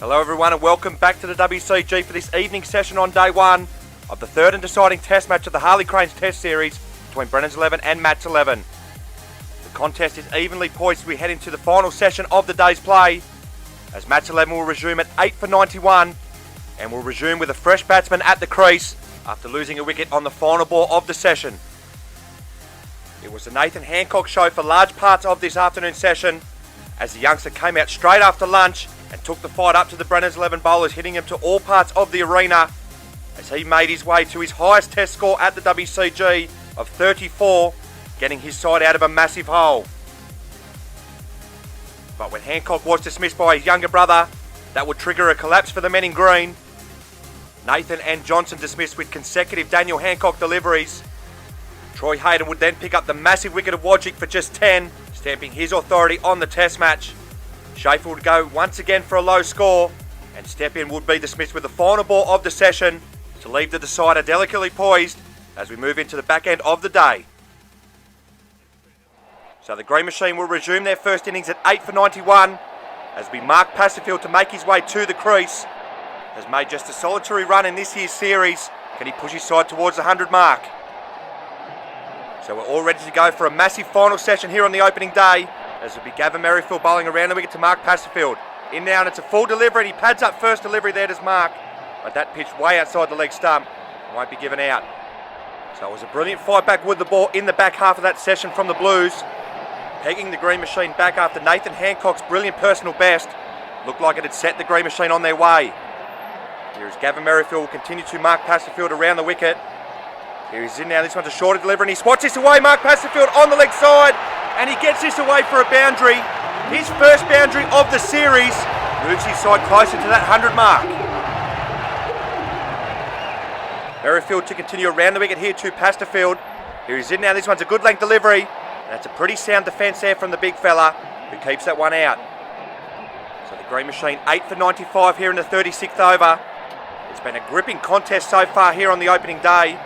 Hello everyone and welcome back to the WCG for this evening session on day one of the third and deciding test match of the Harley Cranes Test Series between Brennan's 11 and Matt's 11. The contest is evenly poised as we head into the final session of the day's play, as Matt's 11 will resume at 8 for 91 and will resume with a fresh batsman at the crease after losing a wicket on the final ball of the session. It was the Nathan Hancock show for large parts of this afternoon session, as the youngster came out straight after lunch and took the fight up to the Brennan's 11 bowlers, hitting him to all parts of the arena as he made his way to his highest test score at the WCG of 34, getting his side out of a massive hole. But when Hancock was dismissed by his younger brother, that would trigger a collapse for the men in green. Nathan and Johnson dismissed with consecutive Daniel Hancock deliveries. Troy Hayden would then pick up the massive wicket of Wodgick for just 10, stamping his authority on the test match. Schaefer would go once again for a low score, and Stepien would be dismissed with the final ball of the session to leave the decider delicately poised as we move into the back end of the day. So the Green Machine will resume their first innings at 8 for 91 as we mark Pastorfield to make his way to the crease. Has made just a solitary run in this year's series. Can he push his side towards the 100 mark? So we're all ready to go for a massive final session here on the opening day, as it'll be Gavin Merrifield bowling around the wicket to Mark Pastorfield. In now, and it's a full delivery, and he pads up first delivery there to Mark, but that pitch way outside the leg stump won't be given out. So it was a brilliant fight back with the ball in the back half of that session from the Blues, pegging the Green Machine back after Nathan Hancock's brilliant personal best looked like it had set the Green Machine on their way. Here is Gavin Merrifield will continue to mark Pastorfield around the wicket. Here he's in now, this one's a shorter delivery, and he swats this away. Mark Pastorfield on the leg side, and he gets this away for a boundary. His first boundary of the series moves his side closer to that 100 mark. Merrifield to continue around the wicket here to Pastorfield. Here he's in now, this one's a good length delivery. And that's a pretty sound defence there from the big fella who keeps that one out. So the Green Machine 8 for 95 here in the 36th over. It's been a gripping contest so far here on the opening day.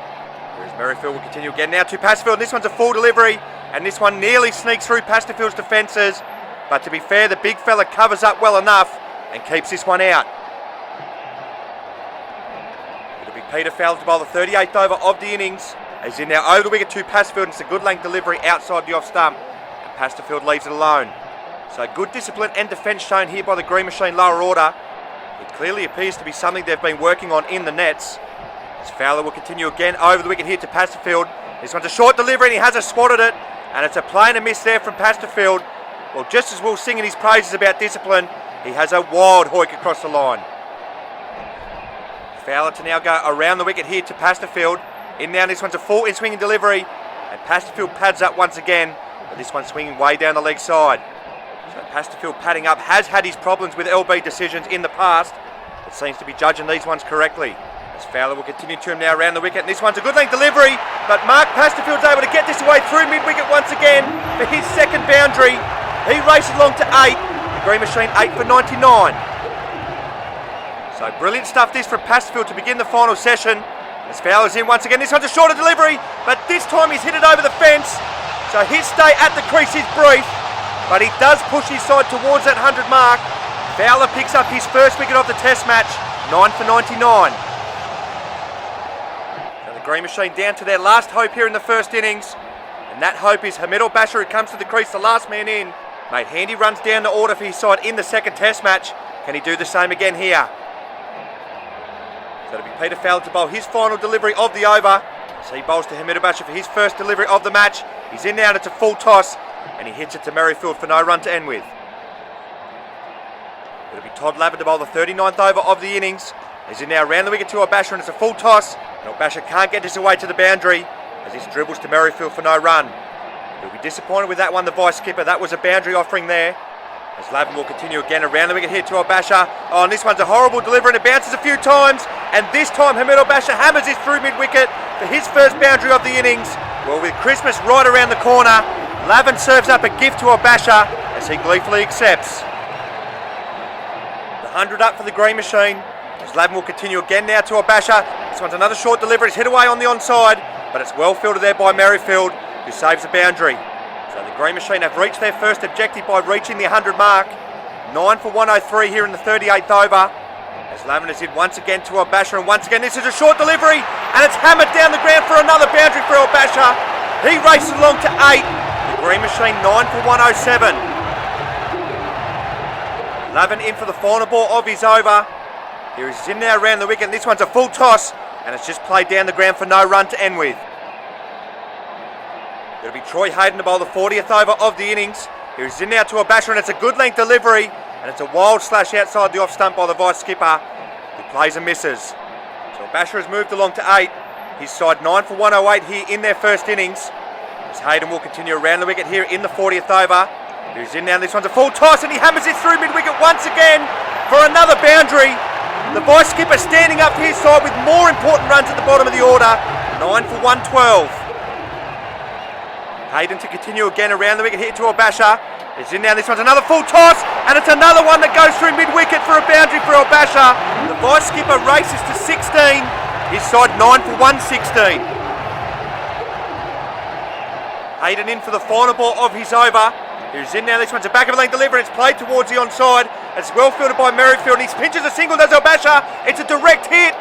Here's Merrifield will continue again now to Pastorfield. This one's a full delivery, and this one nearly sneaks through Pastorfield's defences. But to be fair, the big fella covers up well enough and keeps this one out. It'll be Peter Fowler to bowl the 38th over of the innings. He's in now over the wicket to Pastorfield, and it's a good length delivery outside the off stump, and Pastorfield leaves it alone. So good discipline and defence shown here by the Green Machine lower order. It clearly appears to be something they've been working on in the nets. As Fowler will continue again over the wicket here to Pastorfield. This one's a short delivery, and he hasn't swatted it, and it's a play and a miss there from Pastorfield. Well, just as well singing his praises about discipline, he has a wild hoik across the line. Fowler to now go around the wicket here to Pastorfield. In now, this one's a full in-swinging delivery, and Pastorfield pads up once again, but this one's swinging way down the leg side. So Pastorfield padding up has had his problems with LB decisions in the past, but seems to be judging these ones correctly. As Fowler will continue to him now around the wicket, and this one's a good length delivery, but Mark Pastorfield's able to get this away through mid-wicket once again for his second boundary. He races along to 8, the Green Machine 8 for 99. So brilliant stuff this from Pastorfield to begin the final session. As Fowler's in once again, this one's a shorter delivery, but this time he's hit it over the fence. So his stay at the crease is brief, but he does push his side towards that 100 mark. Fowler picks up his first wicket of the test match, 9 for 99. So the Green Machine down to their last hope here in the first innings, and that hope is Hamid al-Bashir, who comes to the crease, the last man in. Made handy runs down the order for his side in the second test match. Can he do the same again here? So it'll be Peter Fowler to bowl his final delivery of the over. So he bowls to Hamid al-Bashir for his first delivery of the match. He's in now, and it's a full toss, and he hits it to Merrifield for no run to end with. It'll be Todd Lavin to bowl the 39th over of the innings. He's in now around the wicket to al-Bashir, and it's a full toss, and al-Bashir can't get this away to the boundary as this dribbles to Merrifield for no run. He'll be disappointed with that one, the vice skipper. That was a boundary offering there. As Lavin will continue again around the wicket here to al-Bashir. Oh, and this one's a horrible delivery, and it bounces a few times. And this time Hamid al-Bashir hammers this through mid-wicket for his first boundary of the innings. Well, with Christmas right around the corner, Lavin serves up a gift to al-Bashir as he gleefully accepts. The 100 up for the Green Machine. As Lavin will continue again now to al-Bashir. This one's another short delivery. It's hit away on the onside, but it's well fielded there by Merrifield, who saves the boundary. So the Green Machine have reached their first objective by reaching the 100 mark. 9 for 103 here in the 38th over. As Lavender's in once again to Obasha, and once again this is a short delivery, and it's hammered down the ground for another boundary for Obasha. He races along to 8. The Green Machine 9 for 107. Lavin in for the final ball of his over. Here he's in now around the wicket, and this one's a full toss, and it's just played down the ground for no run to end with. It'll be Troy Hayden to bowl the 40th over of the innings. Here he's in now to Obasha, and it's a good length delivery, and it's a wild slash outside the off stump by the vice skipper, who plays and misses. So Obasha has moved along to 8. His side 9 for 108 here in their first innings. As Hayden will continue around the wicket here in the 40th over. He's in now, this one's a full toss, and he hammers it through mid-wicket once again for another boundary. The vice skipper standing up his side with more important runs at the bottom of the order. 9 for 112. Hayden to continue again around the wicket here to Obasha. It's in now, this one's another full toss, and it's another one that goes through mid-wicket for a boundary for Obasha. The vice skipper races to 16. His side 9 for 116. Hayden in for the final ball of his over. He's in now, this one's a back of a length delivery, it's played towards the onside. It's well fielded by Merrifield, and he pinches a single, does Obasha. It's a direct hit,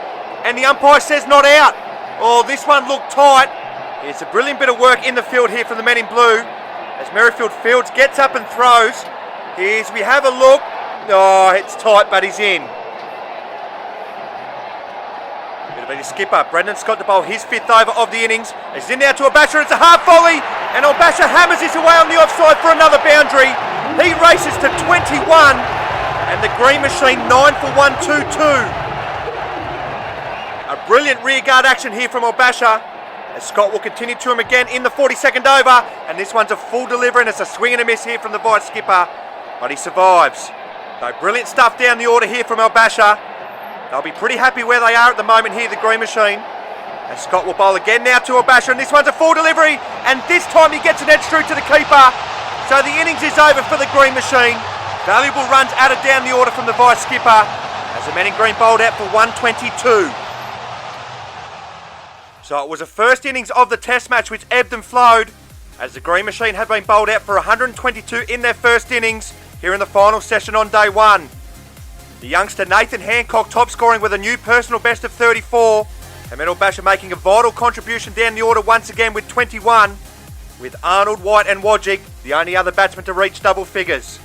and the umpire says not out. Oh, this one looked tight. It's a brilliant bit of work in the field here from the men in blue. As Merrifield fields, gets up and throws. Here's, we have a look. Oh, it's tight, but he's in. It'll be the skipper, Brendan Scott, to bowl his 5th over of the innings. He's in now to Obasha, it's a half volley, and Obasha hammers this away on the offside for another boundary. He races to 21, and the Green Machine 9 for 122. A brilliant rearguard action here from Obasha, as Scott will continue to him again in the 42nd over, and this one's a full delivery, and it's a swing and a miss here from the vice skipper, but he survives. So brilliant stuff down the order here from Obasha. They'll be pretty happy where they are at the moment here, the Green Machine. And Scott will bowl again now to Obasha, and this one's a full delivery, and this time he gets an edge through to the keeper. So the innings is over for the Green Machine. Valuable runs added down the order from the vice skipper, as the men in green bowled out for 122. So it was the first innings of the test match which ebbed and flowed, as the Green Machine had been bowled out for 122 in their first innings here in the final session on day 1. The youngster Nathan Hancock top scoring with a new personal best of 34. And Obasha making a vital contribution down the order once again with 21. With Arnold, White and Wodgick the only other batsmen to reach double figures.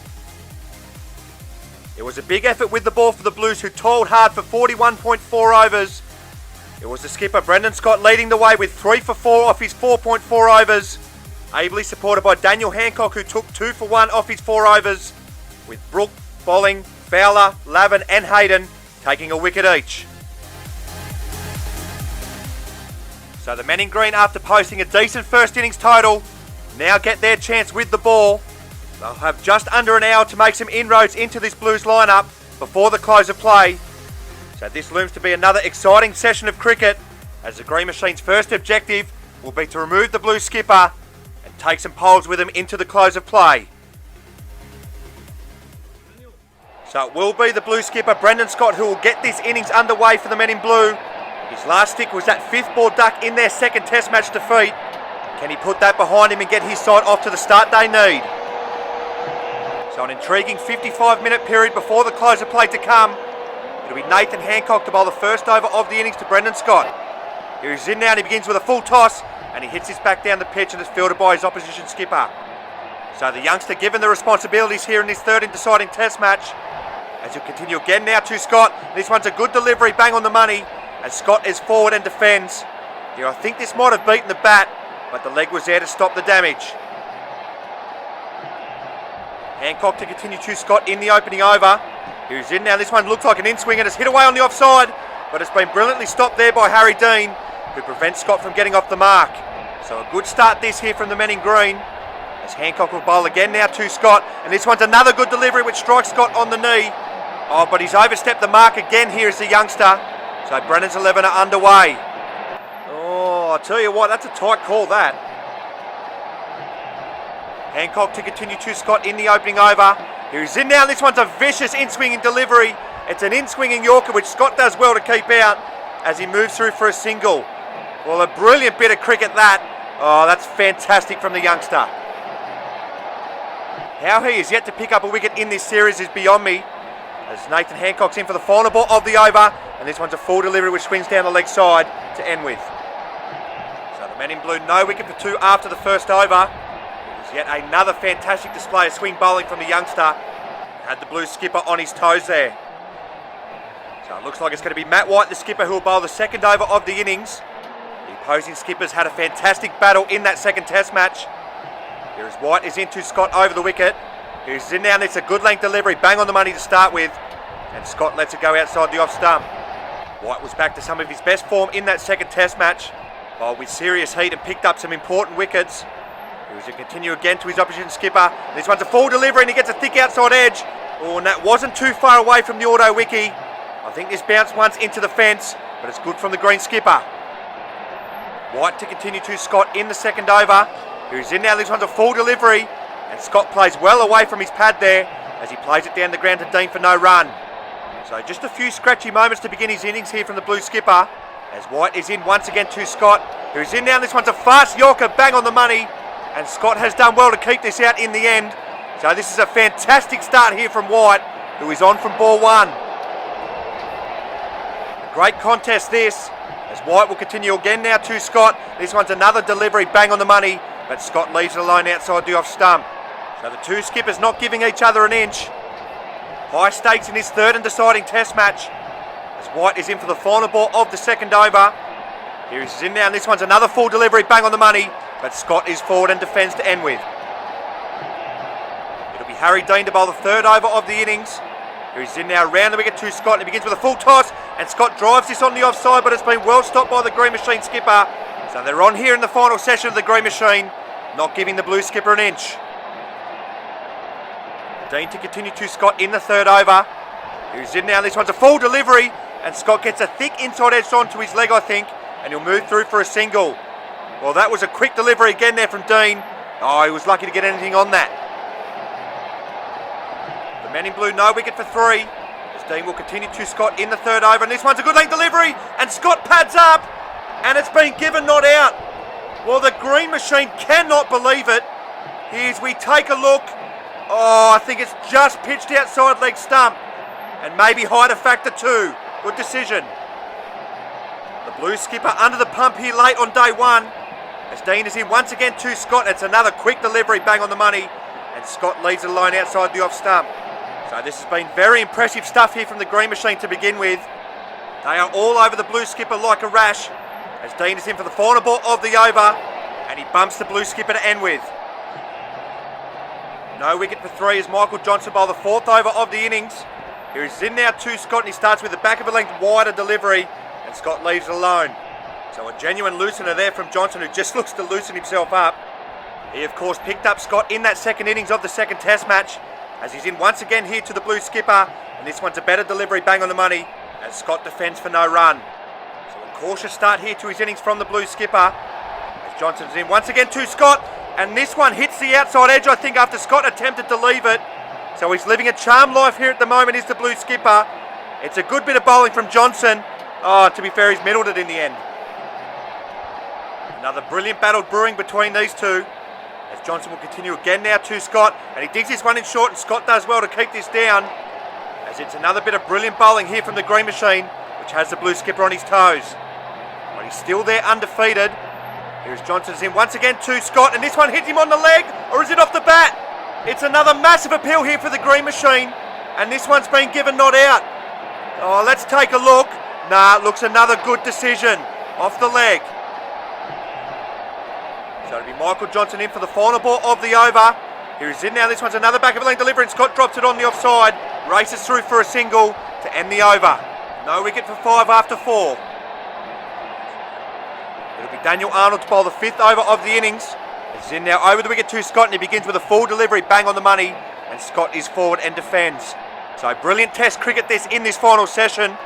It was a big effort with the ball for the Blues, who toiled hard for 41.4 overs. It was the skipper Brendan Scott leading the way with 3 for 4 off his 4.4 overs. Ably supported by Daniel Hancock, who took 2 for 1 off his 4 overs. With Brook, Bolling, Fowler, Lavin and Hayden taking a wicket each. So the men in green, after posting a decent first innings total, now get their chance with the ball. They'll have just under an hour to make some inroads into this Blues lineup before the close of play. So this looms to be another exciting session of cricket, as the Green Machine's first objective will be to remove the Blues skipper and take some poles with him into the close of play. So it will be the Blue skipper Brendan Scott who will get this innings underway for the men in blue. His last stick was that 5th ball duck in their second test match defeat. Can he put that behind him and get his side off to the start they need? So an intriguing 55-minute period before the close of play to come. It'll be Nathan Hancock to bowl the first over of the innings to Brendan Scott. Here he's in now, and he begins with a full toss, and he hits his back down the pitch, and it's fielded by his opposition skipper. So the youngster given the responsibilities here in this third and deciding test match, as he'll continue again now to Scott. This one's a good delivery, bang on the money, as Scott is forward and defends. Here I think this might have beaten the bat, but the leg was there to stop the damage. Hancock to continue to Scott in the opening over. He's in now, this one looks like an in-swing and it's hit away on the offside, but it's been brilliantly stopped there by Harry Dean, who prevents Scott from getting off the mark. So a good start this here from the men in green, as Hancock will bowl again now to Scott, and this one's another good delivery which strikes Scott on the knee. Oh, but he's overstepped the mark again here as the youngster. So Brennan's 11 are underway. Oh, I tell you what, that's a tight call that. Hancock to continue to Scott in the opening over. Here he's in now, this one's a vicious in-swinging delivery. It's an in-swinging Yorker which Scott does well to keep out as he moves through for a single. Well, a brilliant bit of cricket that. Oh, that's fantastic from the youngster. How he is yet to pick up a wicket in this series is beyond me. As Nathan Hancock's in for the final ball of the over, and this one's a full delivery which swings down the leg side to end with. So the men in blue, no wicket for 2 after the first over. It was yet another fantastic display of swing bowling from the youngster. Had the blue skipper on his toes there. So it looks like it's going to be Matt White, the skipper, who will bowl the second over of the innings. The opposing skippers had a fantastic battle in that second test match. Here is White is into Scott over the wicket. Here's in now, and it's a good length delivery, bang on the money to start with. And Scott lets it go outside the off stump. White was back to some of his best form in that second test match. Bowled with serious heat and picked up some important wickets. He was to continue again to his opposition skipper. This one's a full delivery and he gets a thick outside edge. Oh, and that wasn't too far away from the auto wiki. I think this bounced once into the fence, but it's good from the green skipper. White to continue to Scott in the second over. He's in now, this one's a full delivery, and Scott plays well away from his pad there as he plays it down the ground to Dean for no run. So just a few scratchy moments to begin his innings here from the blue skipper, as White is in once again to Scott, who's in now, this one's a fast Yorker, bang on the money, and Scott has done well to keep this out in the end. So this is a fantastic start here from White, who is on from ball 1. A great contest this, as White will continue again now to Scott. This one's another delivery, bang on the money, but Scott leaves it alone outside the off stump. So the two skippers not giving each other an inch. High stakes in his third and deciding test match, as White is in for the final ball of the second over. Here he's in now, and this one's another full delivery, bang on the money, but Scott is forward and defends to end with. It'll be Harry Dean to bowl the third over of the innings. Here he's in now, round the wicket to Scott, and he begins with a full toss, and Scott drives this on the offside, but it's been well stopped by the green machine skipper. So they're on here in the final session of the green machine, not giving the blue skipper an inch. Dean to continue to Scott in the third over. He's in now, this one's a full delivery, and Scott gets a thick inside edge onto his leg, I think, and he'll move through for a single. Well, that was a quick delivery again there from Dean. Oh, he was lucky to get anything on that. The men in blue, no wicket for 3. As Dean will continue to Scott in the third over, and this one's a good length delivery, and Scott pads up, and it's been given not out. Well, the green machine cannot believe it. Here's we take a look. Oh, I think it's just pitched outside leg stump, and maybe height a factor 2. Good decision. The blue skipper under the pump here late on day 1. As Dean is in once again to Scott, it's another quick delivery, bang on the money, and Scott leaves it alone outside the off stump. So this has been very impressive stuff here from the green machine to begin with. They are all over the blue skipper like a rash, as Dean is in for the final ball of the over, and he bumps the blue skipper to end with. No wicket for 3 as Michael Johnson bowled the fourth over of the innings. Here he's in now to Scott, and he starts with the back of a length wider delivery, and Scott leaves it alone. So a genuine loosener there from Johnson, who just looks to loosen himself up. He of course picked up Scott in that second innings of the second test match, as he's in once again here to the blue skipper, and this one's a better delivery, bang on the money, as Scott defends for no run. So a cautious start here to his innings from the blue skipper, as Johnson's in once again to Scott, and this one hits the outside edge, I think, after Scott attempted to leave it. So he's living a charmed life here at the moment, is the blue skipper. It's a good bit of bowling from Johnson. Oh, to be fair, he's middled it in the end. Another brilliant battle brewing between these two, as Johnson will continue again now to Scott, and he digs this one in short, and Scott does well to keep this down, as it's another bit of brilliant bowling here from the green machine, which has the blue skipper on his toes. But he's still there undefeated. Here's Johnson's in once again to Scott, and this one hits him on the leg, or is it off the bat? It's another massive appeal here for the green machine, and this one's been given not out. Oh, let's take a look. Nah, it looks another good decision. Off the leg. So it'll be Michael Johnson in for the final ball of the over. Here he's in now, this one's another back of a length delivery, and Scott drops it on the offside. Races through for a single to end the over. No wicket for 5 after 4. It'll be Daniel Arnold to bowl the fifth over of the innings. He's in now over the wicket to Scott, and he begins with a full delivery, bang on the money, and Scott is forward and defends. So brilliant test cricket this in this final session.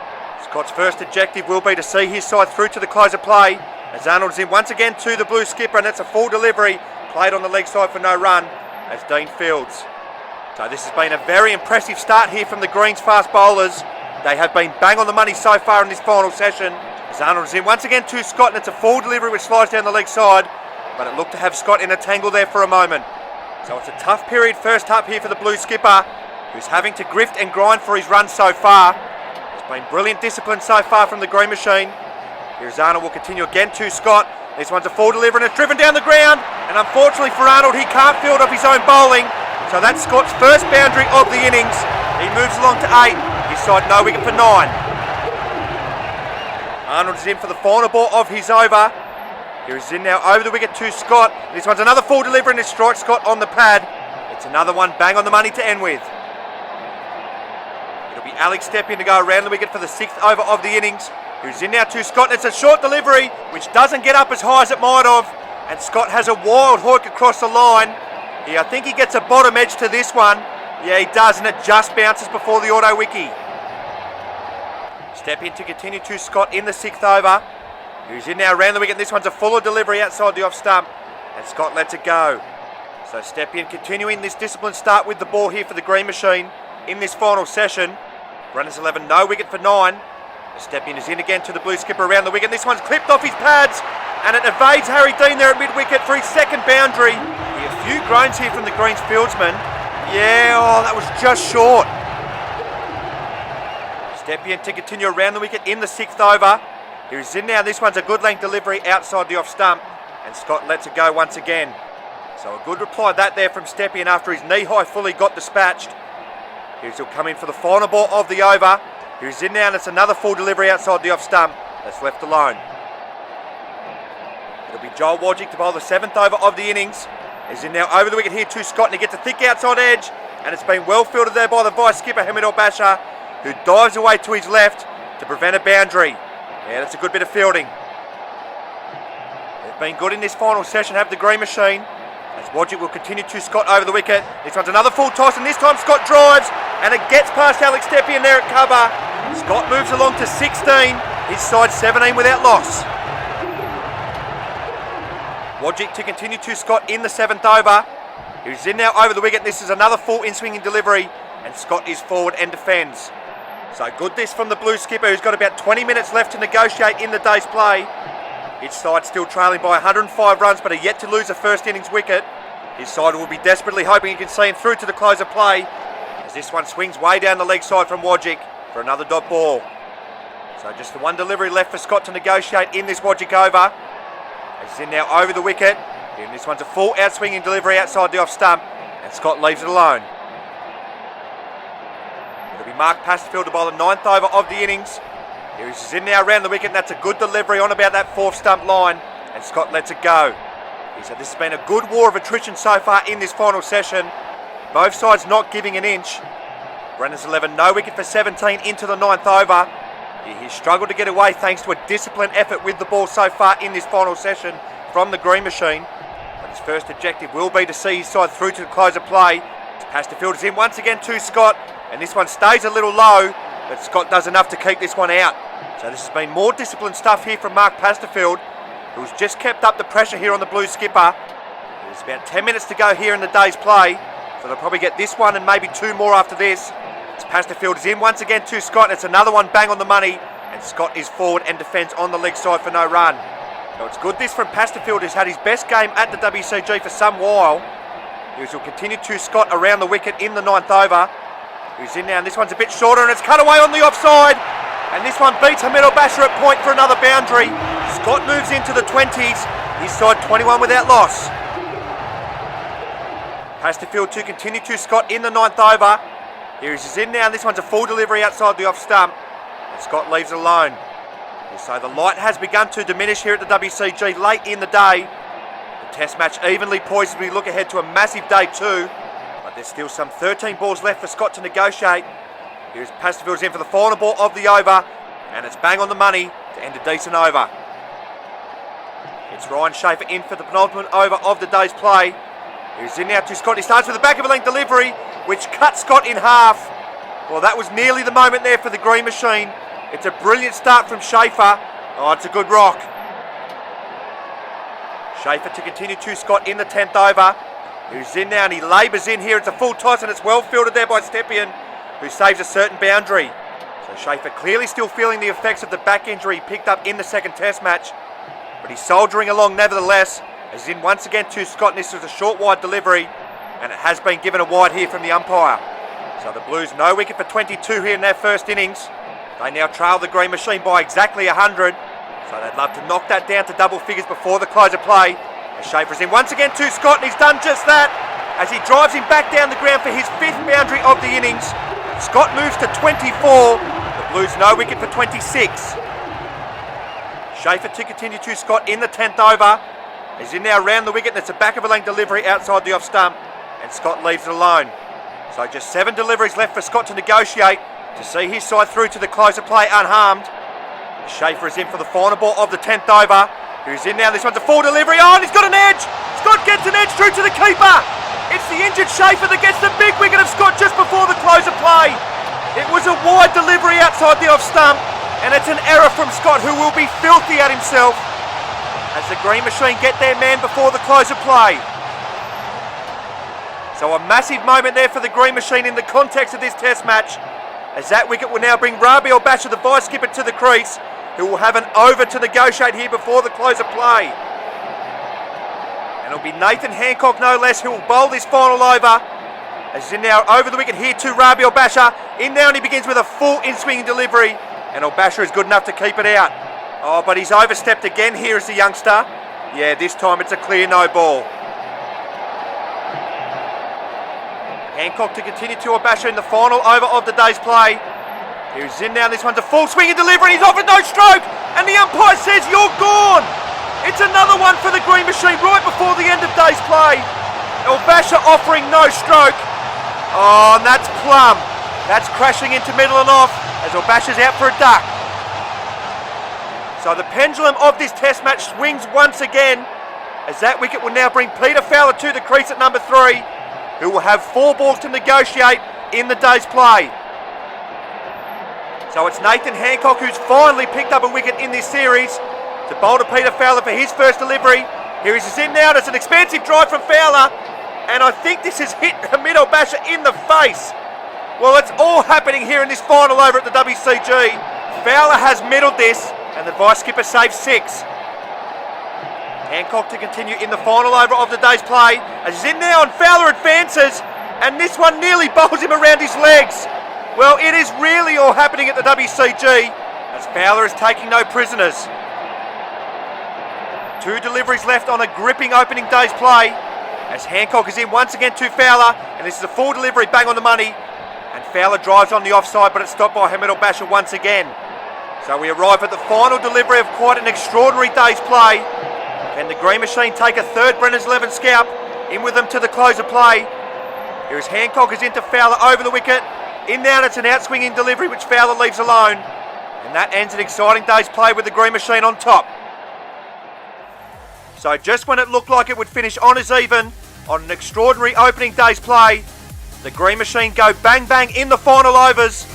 Scott's first objective will be to see his side through to the close of play, as Arnold's in once again to the blue skipper, and that's a full delivery, played on the leg side for no run, as Dean fields. So this has been a very impressive start here from the Greens fast bowlers. They have been bang on the money so far in this final session, as Arnold's in once again to Scott, and it's a full delivery which slides down the leg side, but it looked to have Scott in a tangle there for a moment. So it's a tough period first up here for the blue skipper, who's having to grift and grind for his run so far. It's been brilliant discipline so far from the green machine. Here's Arnold, will continue again to Scott. This one's a full delivery and it's driven down the ground. And unfortunately for Arnold, he can't field off his own bowling. So that's Scott's first boundary of the innings. He moves along to 8. His side no wicket for 9. Arnold is in for the final ball of his over. Here is in now over the wicket to Scott. This one's another full delivery and it strikes Scott on the pad. It's another one bang on the money to end with. It'll be Alex Stepien to go around the wicket for the 6th over of the innings. Who's in now to Scott. It's a short delivery which doesn't get up as high as it might have. And Scott has a wild hook across the line. I think he gets a bottom edge to this one. Yeah, he does, and it just bounces before the auto wiki. Step in to continue to Scott in the 6th over. Who's in now around the wicket. This one's a fuller delivery outside the off stump. And Scott lets it go. So Step in continuing this disciplined start with the ball here for the green machine in this final session. Runners 11, no wicket for 9. Step in is in again to the blue skipper around the wicket. This one's clipped off his pads and it evades Harry Dean there at mid-wicket for his second boundary. A few groans here from the Greens fieldsman. Yeah, that was just short. Step in to continue around the wicket in the 6th over. Here's in now. This one's a good length delivery outside the off stump and Scott lets it go once again. So a good reply that there from Stepien after his knee-high fully got dispatched. Here's he'll come in for the final ball of the over. Here's in now and it's another full delivery outside the off stump that's left alone. It'll be Joel Wodgick to bowl the 7th over of the innings. He's in now over the wicket here to Scott and he gets a thick outside edge and it's been well fielded there by the vice skipper Hamid Al-Bashar, who dives away to his left to prevent a boundary. Yeah, that's a good bit of fielding. They've been good in this final session, have the green machine. As Wodgick will continue to Scott over the wicket. This one's another full toss and this time Scott drives and it gets past Alex Stepien there at cover. Scott moves along to 16, his side 17 without loss. Wodgick to continue to Scott in the 7th over. He's in now over the wicket. This is another full in-swinging delivery and Scott is forward and defends. So good this from the blue skipper, who's got about 20 minutes left to negotiate in the day's play. His side still trailing by 105 runs but are yet to lose a first innings wicket. His side will be desperately hoping he can see him through to the close of play, as this one swings way down the leg side from Wodgick for another dot ball. So just the one delivery left for Scott to negotiate in this Wodgick over. He's in now over the wicket. And this one's a full out-swinging delivery outside the off stump and Scott leaves it alone. It'll be Mark Pasterfield to bowl the 9th over of the innings. He's in now around the wicket and that's a good delivery on about that 4th stump line and Scott lets it go. He said this has been a good war of attrition so far in this final session. Both sides not giving an inch. Runners 11, no wicket for 17 into the 9th over. He's struggled to get away thanks to a disciplined effort with the ball so far in this final session from the green machine. But his first objective will be to see his side through to the close of play. Pasterfield is in once again to Scott and this one stays a little low, but Scott does enough to keep this one out. So this has been more disciplined stuff here from Mark Pasterfield, who's just kept up the pressure here on the blue skipper. There's about 10 minutes to go here in the day's play, so they'll probably get this one and maybe 2 more after this. As Pasterfield is in once again to Scott, it's another one bang on the money, and Scott is forward and defends on the leg side for no run. So it's good this from Pasterfield, who's had his best game at the WCG for some while. He'll continue to Scott around the wicket in the 9th over. Who's in now, and this one's a bit shorter and it's cut away on the offside. And this one beats Hamid Al-Bashar at point for another boundary. Scott moves into the 20s, his side 21 without loss. Pasterfield to continue to Scott in the 9th over. Here he's in now, and this one's a full delivery outside the off stump. And Scott leaves it alone. So the light has begun to diminish here at the WCG late in the day. The test match evenly poised as we look ahead to a massive day 2. But there's still some 13 balls left for Scott to negotiate. Here's Pasterfield's in for the final ball of the over, and it's bang on the money to end a decent over. It's Ryan Schaefer in for the penultimate over of the day's play. He's in now to Scott. He starts with the back of a length delivery, which cuts Scott in half. Well, that was nearly the moment there for the green machine. It's a brilliant start from Schaefer. Oh, it's a good rock. Schaefer to continue to Scott in the 10th over. Who's in now and he labours in here. It's a full toss and it's well fielded there by Stepien, who saves a certain boundary. So Schaefer clearly still feeling the effects of the back injury he picked up in the second test match. But he's soldiering along nevertheless. As in once again to Scott, and this was a short wide delivery. and it has been given a wide here from the umpire. So the Blues no wicket for 22 here in their first innings. They now trail the Green Machine by exactly 100. So they'd love to knock that down to double figures before the close of play. As Schaefer's in once again to Scott, and he's done just that. As he drives him back down the ground for his 5th boundary of the innings. Scott moves to 24. The Blues no wicket for 26. Schaefer to continue to Scott in the 10th over. He's in now round the wicket, and it's a back of a length delivery outside the off stump, and Scott leaves it alone. So just 7 deliveries left for Scott to negotiate to see his side through to the close of play unharmed. Schaefer is in for the final ball of the 10th over. Who's in now? This one's a full delivery. Oh, and he's got an edge. Scott gets an edge through to the keeper. It's the injured Schaefer that gets the big wicket of Scott just before the close of play. It was a wide delivery outside the off stump, and it's an error from Scott, who will be filthy at himself as the Green Machine get their man before the close of play. So a massive moment there for the Green Machine in the context of this test match, as that wicket will now bring Rabi Basher, the vice skipper, to the crease, who will have an over to negotiate here before the close of play. And it'll be Nathan Hancock, no less, who will bowl this final over. As he's in now over the wicket here to Rabi Basher. In now, and he begins with a full in-swinging delivery, and Basher is good enough to keep it out. Oh, but he's overstepped again here as the youngster. Yeah, this time it's a clear no ball. Hancock to continue to Basher in the final over of the day's play. He's in now, this one's a full swinging delivery, and he's offered no stroke, and the umpire says you're gone. It's another one for the Green Machine right before the end of day's play. Basher offering no stroke. Oh, and that's plumb. That's crashing into middle and off as Basher's out for a duck. So the pendulum of this test match swings once again, as that wicket will now bring Peter Fowler to the crease at number 3, who will have 4 balls to negotiate in the day's play. So it's Nathan Hancock who's finally picked up a wicket in this series to bowl to Peter Fowler for his first delivery. Here he is in now, and it's an expansive drive from Fowler, and I think this has hit Hamid Basher in the face. Well, it's all happening here in this final over at the WCG. Fowler has middled this, and the vice skipper saves 6. Hancock to continue in the final over of the day's play, as he's in now, and Fowler advances, and this one nearly bowls him around his legs. Well, it is really all happening at the WCG, as Fowler is taking no prisoners. 2 deliveries left on a gripping opening day's play, as Hancock is in once again to Fowler, and this is a full delivery, bang on the money, and Fowler drives on the offside, but it's stopped by Hamid Basher once again. So we arrive at the final delivery of quite an extraordinary day's play. Can the Green Machine take a third Brennan's 11 scalp in with them to the close of play? Here is Hancock is into Fowler over the wicket. In now, and it's an outswinging delivery which Fowler leaves alone. And that ends an exciting day's play with the Green Machine on top. So just when it looked like it would finish on as even on an extraordinary opening day's play, the Green Machine go bang bang in the final overs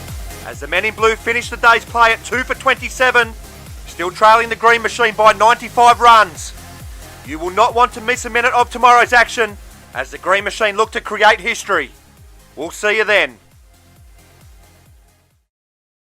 as the men in blue finish the day's play at 2 for 27, still trailing the Green Machine by 95 runs. You will not want to miss a minute of tomorrow's action as the Green Machine look to create history. We'll see you then.